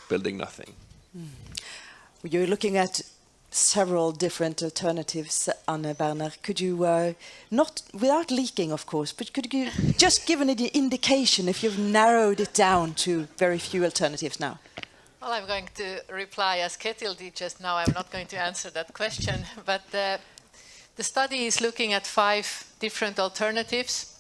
building nothing. You're looking at several different alternatives, Berner. Could you, not without leaking, of course, but could you just give an indication if you've narrowed it down to very few alternatives now? Well, I'm going to reply as Ketil did just now. I'm not going to answer that question, but the study is looking at 5 different alternatives,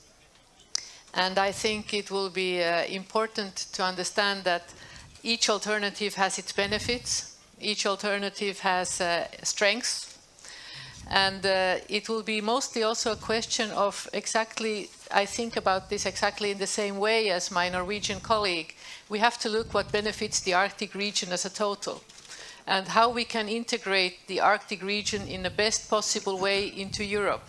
and I think it will be important to understand that each alternative has its benefits. Each alternative has strengths, and it will be mostly also a question of exactly, I think about this exactly in the same way as my Norwegian colleague. We have to look what benefits the Arctic region as a total, and how we can integrate the Arctic region in the best possible way into Europe.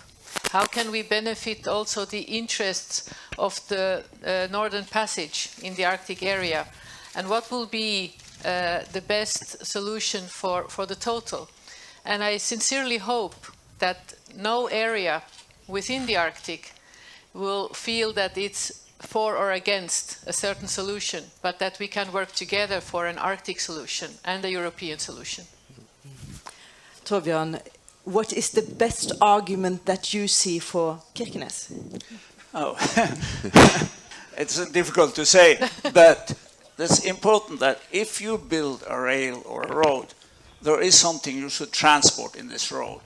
How can we benefit also the interests of the Northern Passage in the Arctic area, and what will be the best solution for the total. And I sincerely hope that no area within the Arctic will feel that it's for or against a certain solution, but that we can work together for an Arctic solution and a European solution. Torbjørn, what is the best argument that you see for Kirkenes? Oh, it's difficult to say, but it's important that if you build a rail or a road, there is something you should transport in this road.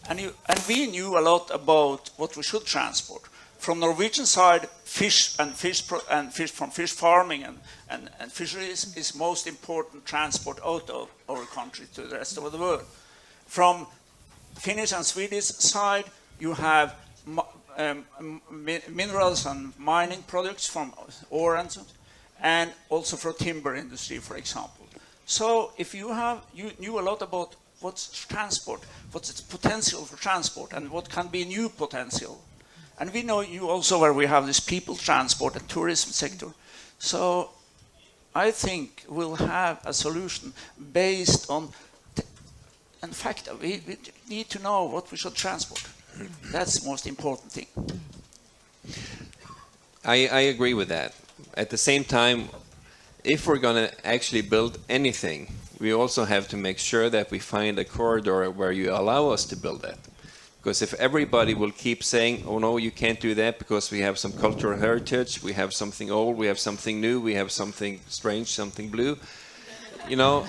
And we knew a lot about what we should transport. From Norwegian side, fish from fish farming and fisheries is most important transport out of our country to the rest of the world. From Finnish and Swedish side, you have minerals and mining products from ore and also for timber industry, for example. So if you knew a lot about what's transport, what's its potential for transport, and what can be new potential. And we know you also where we have this people transport and tourism sector. So I think we'll have a solution based on, in fact, we need to know what we should transport. That's the most important thing. I agree with that. At the same time, if we're going to actually build anything, we also have to make sure that we find a corridor where you allow us to build that. Because if everybody will keep saying, oh no, you can't do that because we have some cultural heritage, we have something old, we have something new, we have something strange, something blue, you know,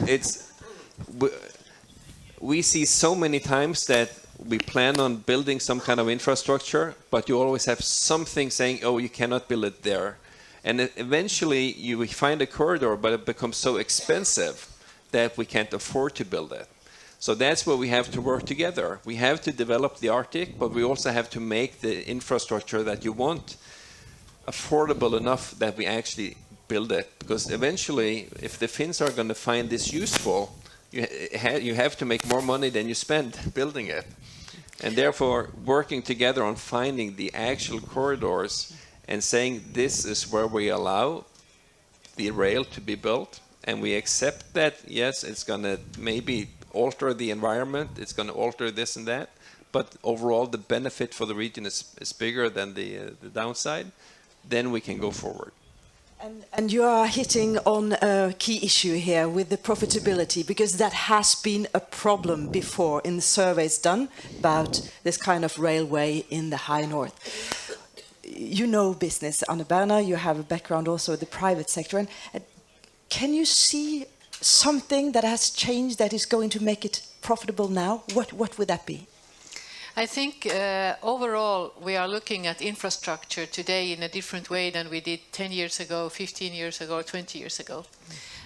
we see so many times that we plan on building some kind of infrastructure, but you always have something saying, oh, you cannot build it there. And eventually you find a corridor, but it becomes so expensive that we can't afford to build it. So that's where we have to work together. We have to develop the Arctic, but we also have to make the infrastructure that you want affordable enough that we actually build it. Because eventually, if the Finns are going to find this useful, you have to make more money than you spend building it. And therefore, working together on finding the actual corridors and saying this is where we allow the rail to be built, and we accept that, yes, it's going to maybe alter the environment, it's going to alter this and that, but overall the benefit for the region is bigger than the downside, then we can go forward. And you are hitting on a key issue here with the profitability, because that has been a problem before in the surveys done about this kind of railway in the high north. You know business, Berner, you have a background also in the private sector. And can you see something that has changed that is going to make it profitable now? What would that be? I think overall we are looking at infrastructure today in a different way than we did 10 years ago, 15 years ago, 20 years ago.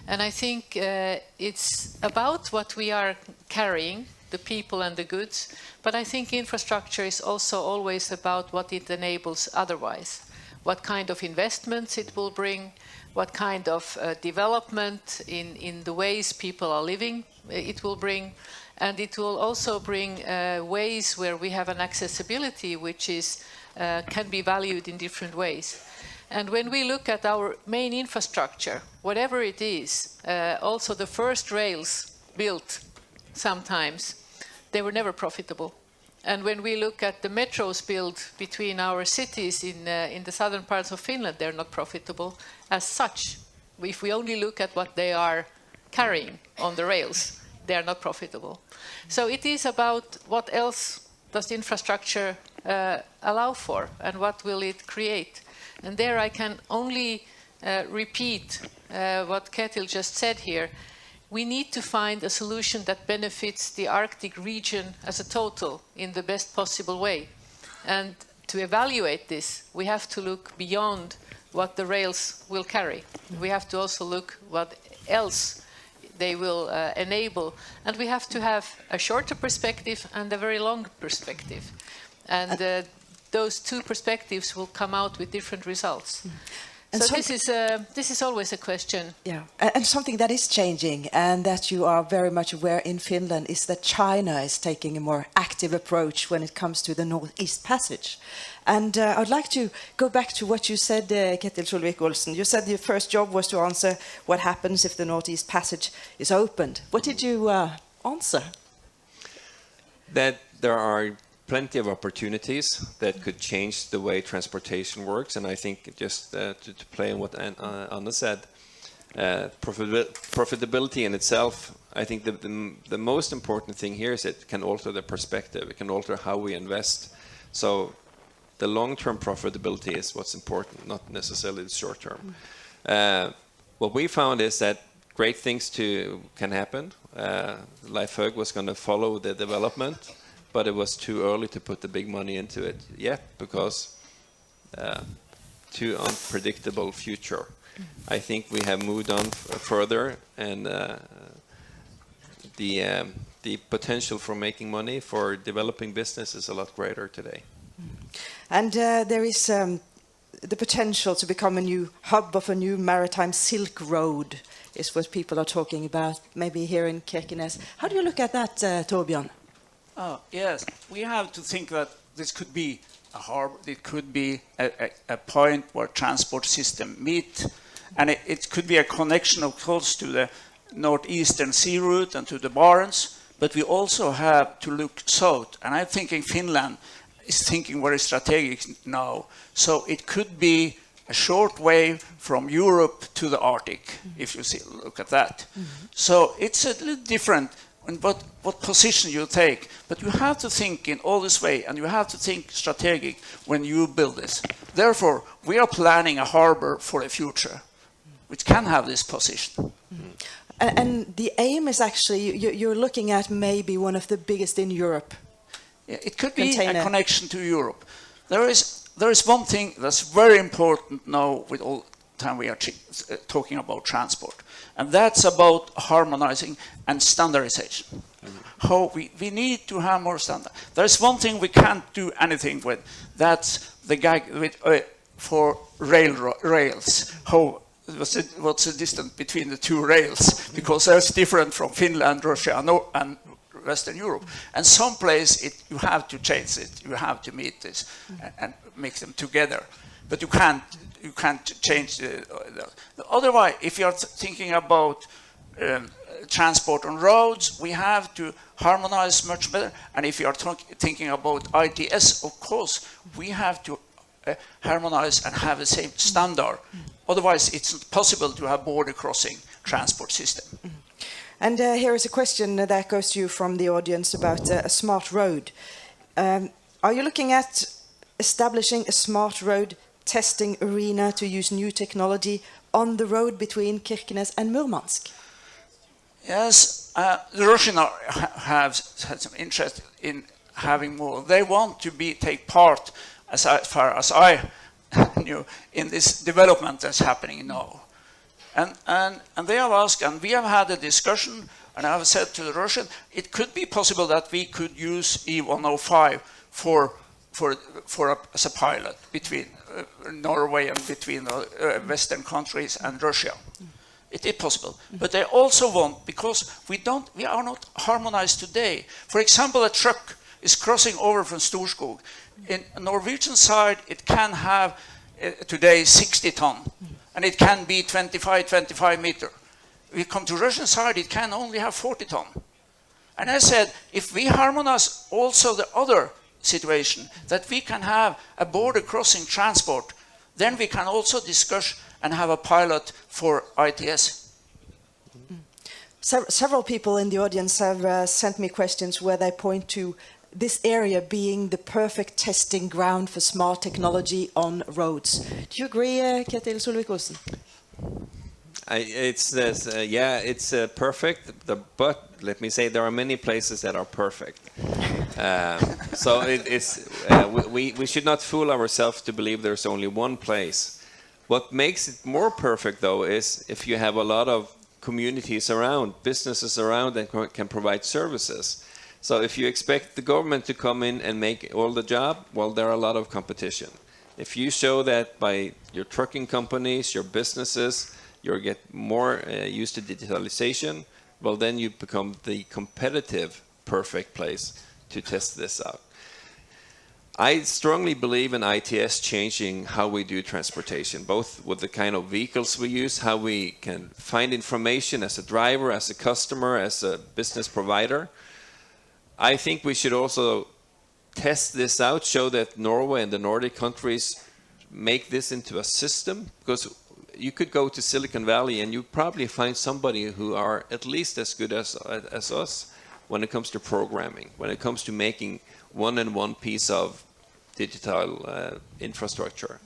And I think it's about what we are carrying, the people and the goods, but I think infrastructure is also always about what it enables otherwise. What kind of investments it will bring, what kind of development in the ways people are living it will bring, and it will also bring ways where we have an accessibility which is can be valued in different ways. And when we look at our main infrastructure, whatever it is, also the first rails built sometimes, they were never profitable. And when we look at the metros built between our cities in the southern parts of Finland, they're not profitable as such. If we only look at what they are carrying on the rails, they are not profitable. So it is about what else does the infrastructure allow for, and what will it create. And there I can only repeat what Ketil just said here. We need to find a solution that benefits the Arctic region as a total in the best possible way. And to evaluate this, we have to look beyond what the rails will carry. We have to also look what else they will enable. And we have to have a shorter perspective and a very long perspective. And those two perspectives will come out with different results. And so this is always a question. Yeah, and something that is changing, and that you are very much aware in Finland, is that China is taking a more active approach when it comes to the Northeast Passage. And I'd like to go back to what you said, Ketil Solvik-Olsen. You said your first job was to answer what happens if the Northeast Passage is opened. What did you answer? That there are plenty of opportunities that could change the way transportation works, and I think just to play on what Anna said, profitability in itself, I think the most important thing here is it can alter the perspective, it can alter how we invest. So the long-term profitability is what's important, not necessarily the short-term. What we found is that great things can happen. Leif Høeg was going to follow the development, but it was too early to put the big money into it yet, because too unpredictable future. I think we have moved on further, and the potential for making money for developing business is a lot greater today. And there is the potential to become a new hub of a new maritime Silk Road, is what people are talking about, maybe here in Kirkenes. How do you look at that, Torbjørn? Oh, yes, we have to think that this could be a harbor, it could be a point where transport system meet, and it could be a connection, of course, to the northeastern sea route and to the Barents, but we also have to look south, and I'm thinking Finland is thinking very strategic now, so it could be a short way from Europe to the Arctic, if you look at that. So it's a little different in what position you take, but you have to think in all this way, and you have to think strategic when you build this. Therefore, we are planning a harbor for the future, which can have this position. And the aim is actually, you're looking at maybe one of the biggest in Europe. Yeah, it could be a connection to Europe. There is one thing that's very important now with all the time we are talking about transport, and that's about harmonizing and standardization. How we need to have more standard. There's one thing we can't do anything with. That's the guy with for rails. What's the distance between the two rails? Because that's different from Finland, Russia, and Western Europe. And someplace you have to change it. You have to meet this and make them together. But you can't change otherwise. If you are thinking about transport on roads, we have to harmonize much better. And if you are thinking about ITS, of course, we have to harmonize and have the same standard. Otherwise, it's not possible to have border crossing transport system. And here is a question that goes to you from the audience about a smart road. Are you looking at establishing a smart road testing arena to use new technology on the road between Kirkenes and Murmansk? Yes, the Russians have had some interest in having more. They want to take part, as far as I knew, in this development that's happening now. And they have asked, and we have had a discussion, and I have said to the Russians, it could be possible that we could use E105 as a pilot between Norway and between the Western countries and Russia. It is possible, but they also want, because we are not harmonized today. For example, a truck is crossing over from Storskog. In the Norwegian side, it can have today 60 ton, and it can be 25 meter. We come to Russian side, it can only have 40 ton. And I said, if we harmonize also the other situation, that we can have a border crossing transport, then we can also discuss and have a pilot for ITS. Several people in the audience have sent me questions where they point to this area being the perfect testing ground for smart technology on roads. Do you agree, Ketil Solvik-Olsen? It's perfect, but let me say there are many places that are perfect. So we should not fool ourselves to believe there's only one place. What makes it more perfect, though, is if you have a lot of communities around, businesses around that can provide services. So if you expect the government to come in and make all the job, well, there are a lot of competition. If you show that by your trucking companies, your businesses, you get more used to digitalization, well, then you become the competitive, perfect place to test this out. I strongly believe in ITS changing how we do transportation, both with the kind of vehicles we use, how we can find information as a driver, as a customer, as a business provider. I think we should also test this out, show that Norway and the Nordic countries make this into a system, because you could go to Silicon Valley and you probably find somebody who are at least as good as us when it comes to programming, when it comes to making one piece of digital infrastructure.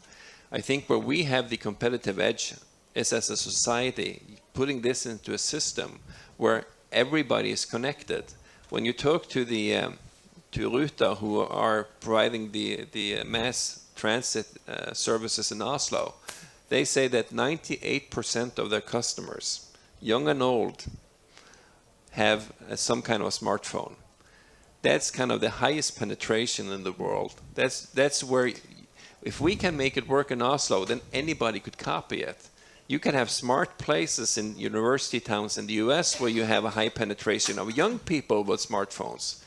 I think where we have the competitive edge is as a society, putting this into a system where everybody is connected. When you talk to the to Ruta, who are providing the mass transit services in Oslo, they say that 98% of their customers, young and old, have some kind of a smartphone. That's kind of the highest penetration in the world. That's where, if we can make it work in Oslo, then anybody could copy it. You can have smart places in university towns in the US where you have a high penetration of young people with smartphones.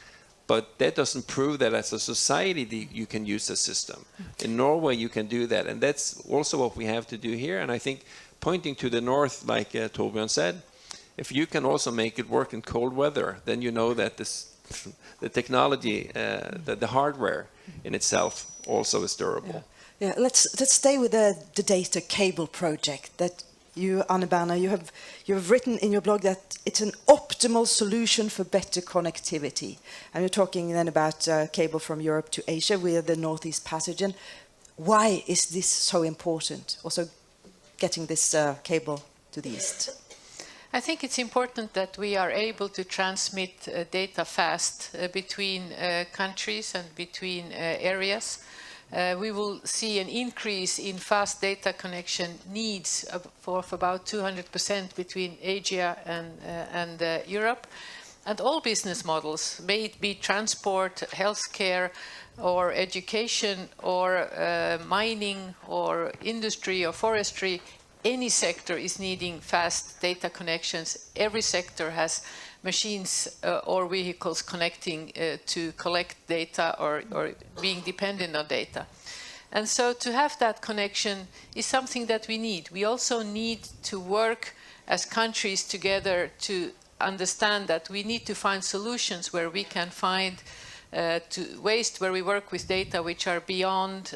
But that doesn't prove that as a society you can use the system. In Norway you can do that, and that's also what we have to do here. And I think pointing to the north, like Torbjørn said, if you can also make it work in cold weather, then you know that the technology, the hardware in itself also is durable. Yeah, let's stay with the data cable project that you, Berner, you have written in your blog that it's an optimal solution for better connectivity. And you're talking then about cable from Europe to Asia with the Northeast Passage. And why is this so important, also getting this cable to the east? I think it's important that we are able to transmit data fast between countries and between areas. We will see an increase in fast data connection needs of about 200% between Asia and Europe. And all business models, may it be transport, healthcare, or education, or mining, or industry, or forestry, any sector is needing fast data connections. Every sector has machines or vehicles connecting to collect data or being dependent on data. And so to have that connection is something that we need. We also need to work as countries together to understand that we need to find solutions where we can find ways where we work with data which are beyond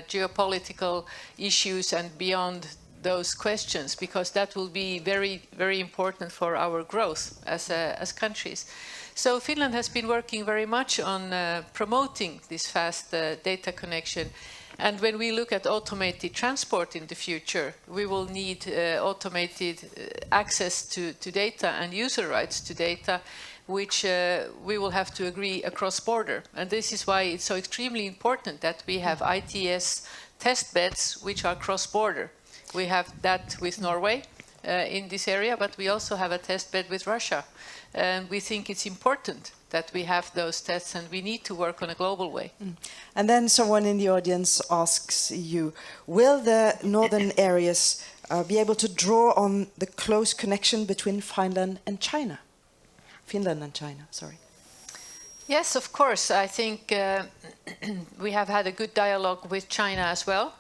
geopolitical issues and beyond those questions, because that will be very, very important for our growth as countries. So Finland has been working very much on promoting this fast data connection. And when we look at automated transport in the future, we will need automated access to data and user rights to data, which we will have to agree across border. And this is why it's so extremely important that we have ITS test beds which are cross-border. We have that with Norway in this area, but we also have a test bed with Russia. And we think it's important that we have those tests, and we need to work on a global way. And then someone in the audience asks you, will the northern areas be able to draw on the close connection between Finland and China? Finland and China, sorry. Yes, of course. I think we have had a good dialogue with China as well.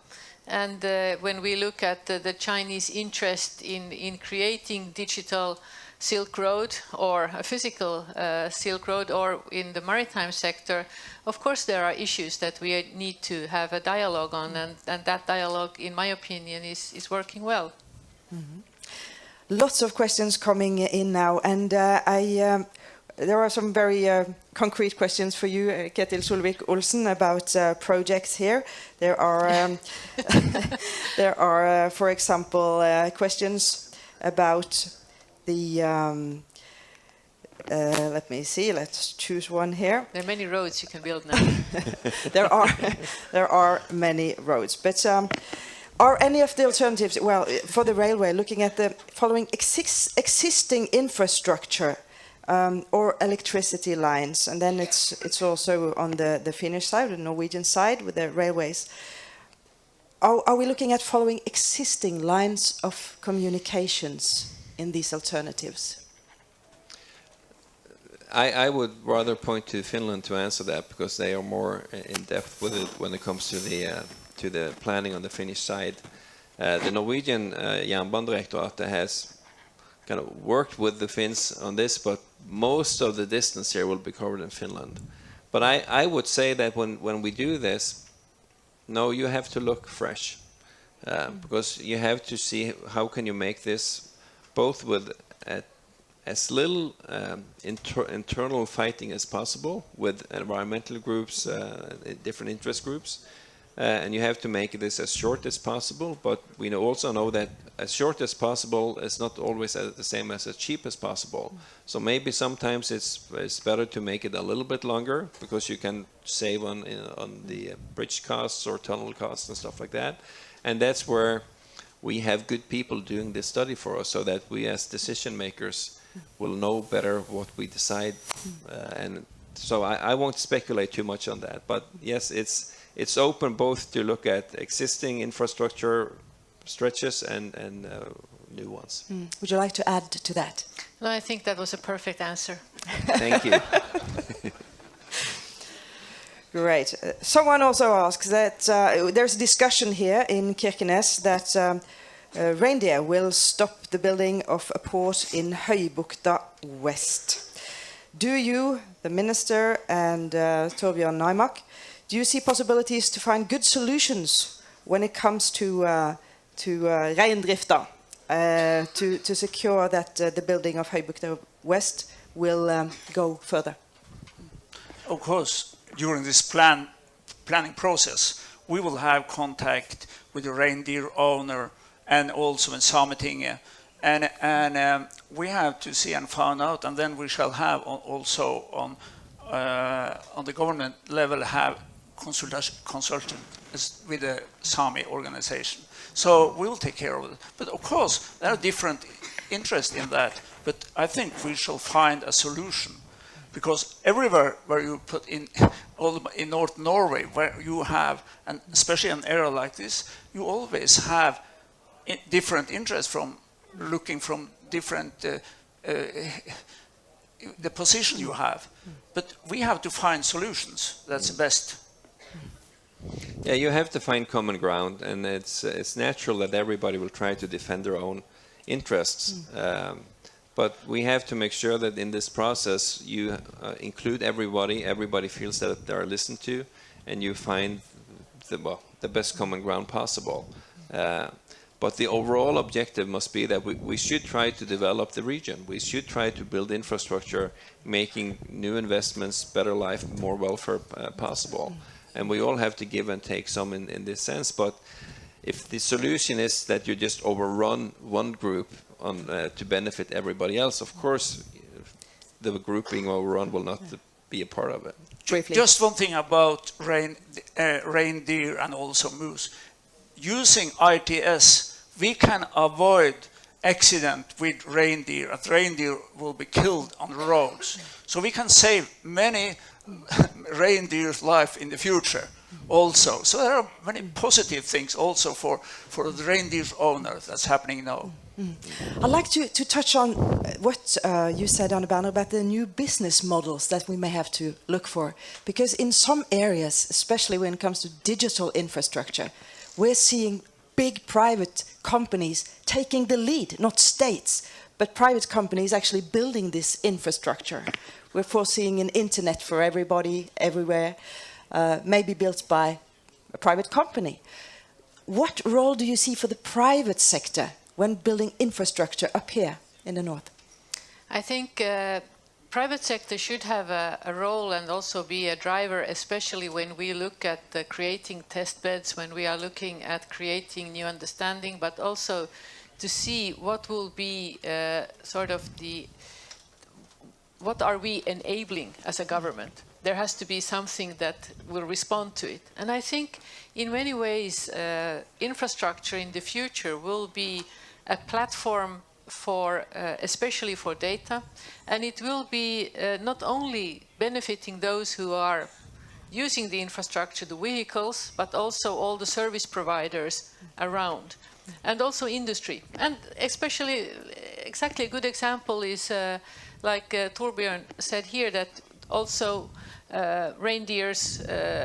And when we look at the Chinese interest in creating digital Silk Road or a physical Silk Road or in the maritime sector, of course there are issues that we need to have a dialogue on, and that dialogue, in my opinion, is working well. Mm-hmm. Lots of questions coming in now, and there are some very concrete questions for you, Ketil Solvik-Olsen, about projects here. There are, for example, questions about the. Let me see. Let's choose one here. There are many roads you can build now. there are many roads, but. Are any of the alternatives, well, for the railway, looking at the following existing infrastructure or electricity lines, and then it's also on the Finnish side, the Norwegian side, with the railways. Are we looking at following existing lines of communications in these alternatives? I would rather point to Finland to answer that, because they are more in depth with it when it comes to the planning on the Finnish side. The Norwegian Jernbanedirektoratet has kind of worked with the Finns on this, but most of the distance here will be covered in Finland. But I would say that when we do this, no, you have to look fresh, because you have to see how can you make this both with as little internal fighting as possible with environmental groups, different interest groups. And you have to make this as short as possible, but we also know that as short as possible is not always the same as cheap as possible. So maybe sometimes it's better to make it a little bit longer, because you can save on the bridge costs or tunnel costs and stuff like that. And that's where we have good people doing this study for us, so that we as decision makers will know better what we decide. And so I won't speculate too much on that. But yes, it's open both to look at existing infrastructure stretches and new ones. Would you like to add to that? No, I think that was a perfect answer. Thank you. Great. Someone also asks that there's a discussion here in Kirkenes that reindeer will stop the building of a port in Høybukta West. Do you, the minister, and Torbjørn Naimak, do you see possibilities to find good solutions when it comes to reindrifta, to secure that the building of Høybukta West will go further? Of course, during this planning process, we will have contact with the reindeer owner and also in Sametinget, and we have to see and find out, and then we shall have also on the government level have consultant with the Sami organization. So we will take care of it. But of course, there are different interests in that. But I think we shall find a solution, because everywhere where you put in North Norway, where you have, and especially an area like this, you always have different interests from looking from different the position you have. But we have to find solutions. That's the best. Yeah, you have to find common ground, and it's natural that everybody will try to defend their own interests. But we have to make sure that in this process you include everybody. Everybody feels that they are listened to, and you find the best common ground possible. But the overall objective must be that we should try to develop the region. We should try to build infrastructure, making new investments, better life, more welfare possible. And we all have to give and take some in this sense. But if the solution is that you just overrun one group to benefit everybody else, of course, the group being overrun will not be a part of it. Briefly. Just one thing about reindeer and also moose. Using ITS, we can avoid accident with reindeer, and reindeer will be killed on the roads. So we can save many reindeer's life in the future also. So there are many positive things also for the reindeer's owners that's happening now. I'd like to touch on what you said, Berner, about the new business models that we may have to look for. Because in some areas, especially when it comes to digital infrastructure, we're seeing big private companies taking the lead, not states, but private companies actually building this infrastructure. We're foreseeing an internet for everybody, everywhere, maybe built by a private company. What role do you see for the private sector when building infrastructure up here in the north? I think private sector should have a role and also be a driver, especially when we look at creating test beds, when we are looking at creating new understanding, but also to see what will be what are we enabling as a government. There has to be something that will respond to it. And I think in many ways infrastructure in the future will be a platform for especially for data, and it will be not only benefiting those who are using the infrastructure, the vehicles, but also all the service providers around, and also industry. And especially, exactly a good example is like Torbjørn said here, that also reindeers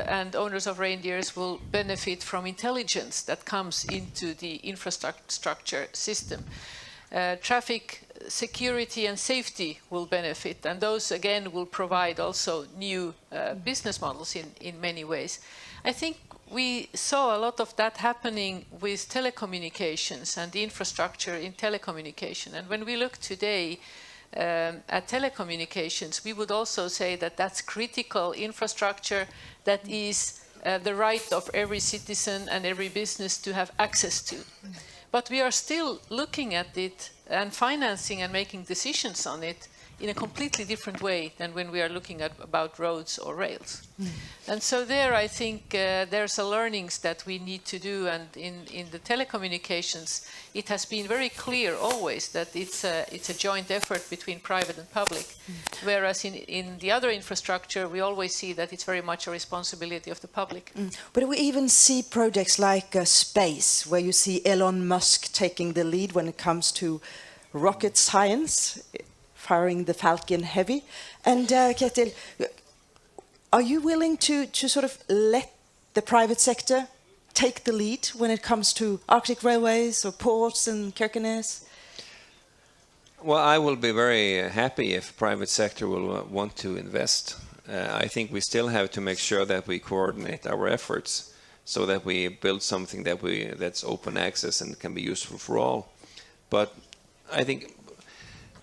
and owners of reindeers will benefit from intelligence that comes into the infrastructure system. Traffic security and safety will benefit, and those again will provide also new business models in many ways. I think we saw a lot of that happening with telecommunications and the infrastructure in telecommunication. And when we look today at telecommunications, we would also say that that's critical infrastructure that is the right of every citizen and every business to have access to. But we are still looking at it and financing and making decisions on it in a completely different way than when we are looking at about roads or rails. And so there I think there's a learnings that we need to do, and in the telecommunications it has been very clear always that it's a joint effort between private and public, whereas in the other infrastructure we always see that it's very much a responsibility of the public. But we even see projects like space, where you see Elon Musk taking the lead when it comes to rocket science, firing the Falcon Heavy. And Ketil, are you willing to sort of let the private sector take the lead when it comes to Arctic railways or ports in Kirkenes? Well, I will be very happy if private sector will want to invest. I think we still have to make sure that we coordinate our efforts so that we build something that's open access and can be useful for all. But I think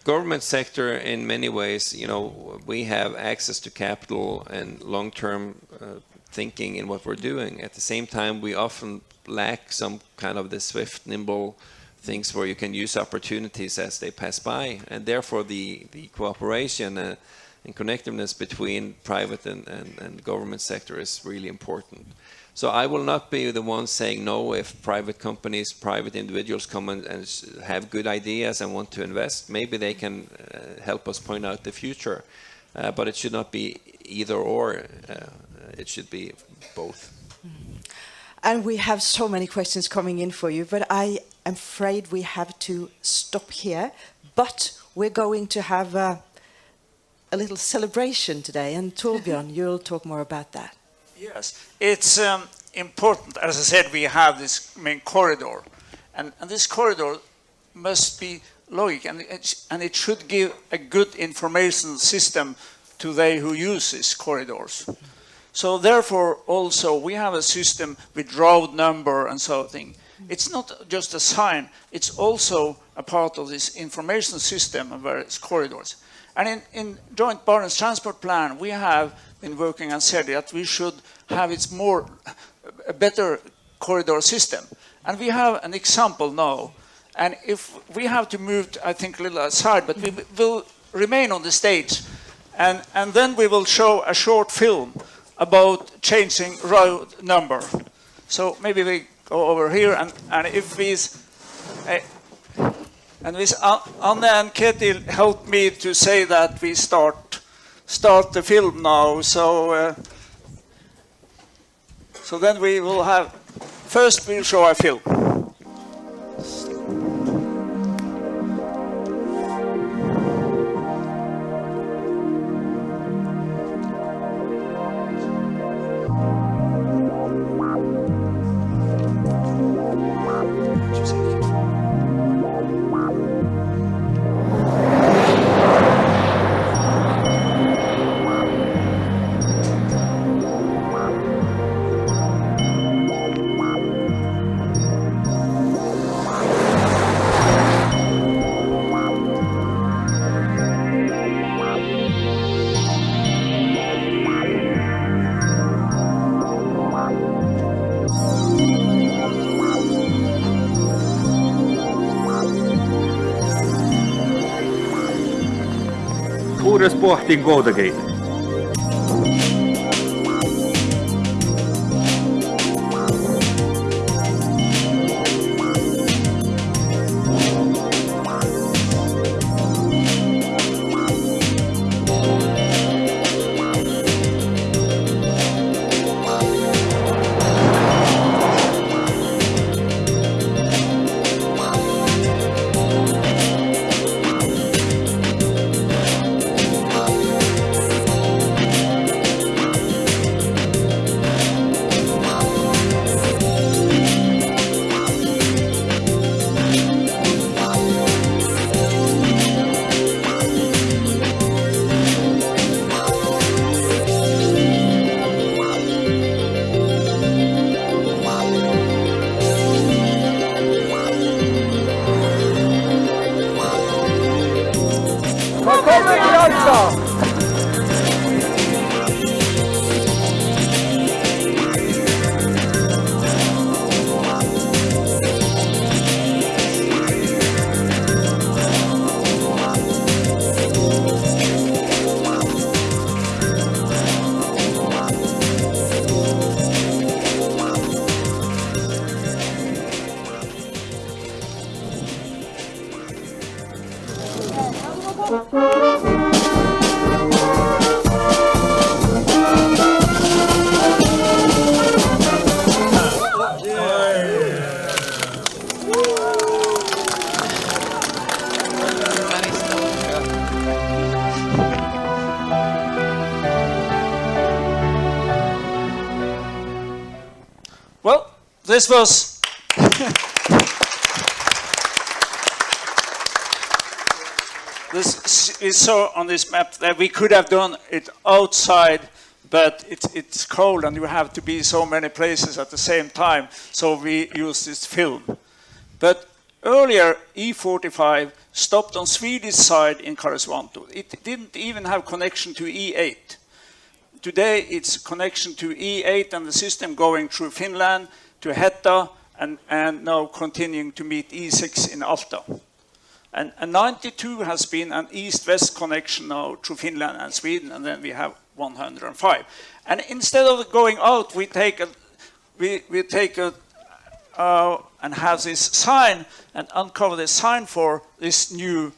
government sector, in many ways, we have access to capital and long-term thinking in what we're doing. At the same time, we often lack some kind of the swift, nimble things where you can use opportunities as they pass by, and therefore the cooperation and connectiveness between private and government sector is really important. So I will not be the one saying no if private companies, private individuals come and have good ideas and want to invest. Maybe they can help us point out the future, but it should not be either or. It should be both. And we have so many questions coming in for you, but I am afraid we have to stop here. But we're going to have a little celebration today, and Torbjørn, you'll talk more about that. Yes, it's important. As I said, we have this main corridor, and this corridor must be logic, and it should give a good information system to they who use these corridors. So therefore, also we have a system with road number and so thing. It's not just a sign; it's also a part of this information system of various corridors. And in joint Barents transport plan, we have been working and said that we should have a better corridor system. And we have an example now. And if we have to move, I think, a little aside, but we will remain on the stage. And then we will show a short film about changing road number. So maybe we go over here, and if we... And this Anne and Ketil helped me to say that we start the film now. So then we will have. First, we'll show a film. kuudes pohtiin Goatagate. Well, this was this is so on this map that we could have done it outside, but it's cold and you have to be so many places at the same time, so we use this film. But earlier E45 stopped on Swedish side in Karesuvanto. It didn't even have connection to E8. Today it's connection to E8 and the system going through Finland to Hetta and now continuing to meet E6 in Alta. And 92 has been an east-west connection now through Finland and Sweden, and then we have 105. And instead of going out, we take and have this sign and uncover the sign for this new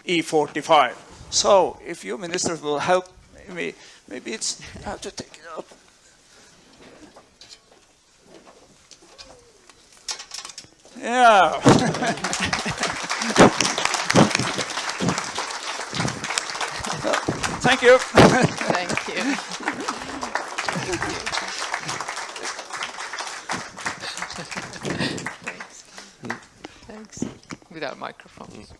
E45. So if you ministers will help me, maybe it's I have to take it up. Yeah. Thank you. Thank you. Thanks. Thanks. Without microphones.